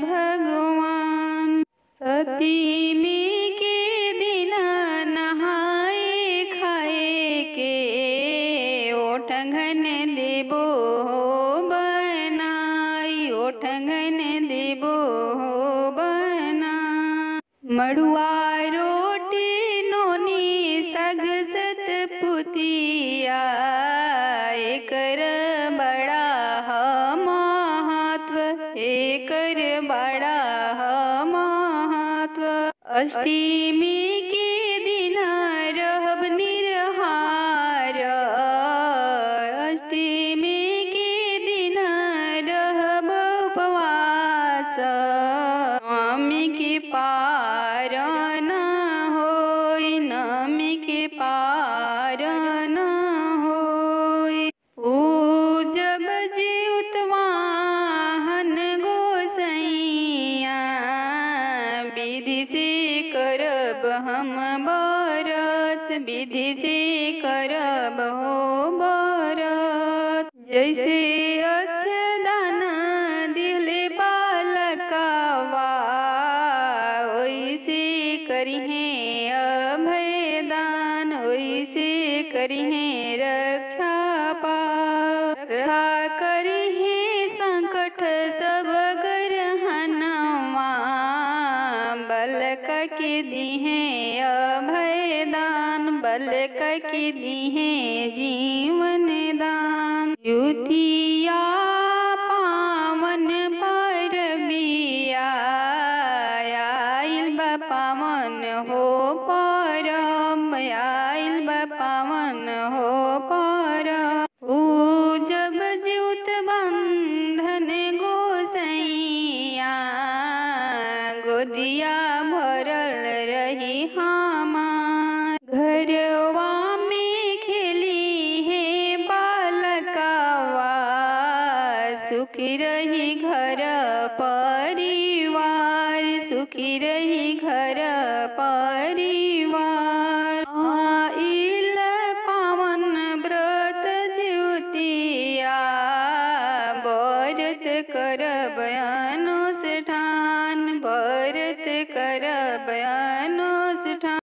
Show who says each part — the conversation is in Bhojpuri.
Speaker 1: भगवान। सतीमी के दिन नहाए खाए के, ओठंगन देबो बनाई, ओठंगन देबो बना। मड़ुआ रोटी नोनी सग सत पुतिया, एकर बड़ा महत्व, एकर बड़ा महत्व। अष्टमी के दिन रहब निरहार, अष्टमी के दिन रहब उपवास। नवमी के पार न होई, नवमी के पार न होई। पूजब जीउतवाहन गोसैया, विधि से करब हम व्रत, विधि से करब हो व्रत। जैसे अक्षदान दिले बालकवा, वैसे करिहे अभयदान, वैसे करिहे रक्षा पाल। रक्षा करिहे संकट सब ग्रहणवा, बालक के दिहे अभयदान, बालक के दिहे जीवन दान। युतिया पावन परबिया, आइल बा पावन हो परब, आइल बा पावन हो परब। पूजब जीउत बंधन गोसैया, गोदिया भरल रही हमार। घरवा में खेली है बालकवा, सुखी रही घर परिवार, सुखी रही घर परिवार। आइल पावन व्रत ज्योतिया, व्रत करब अनुष्ठान, व्रत करब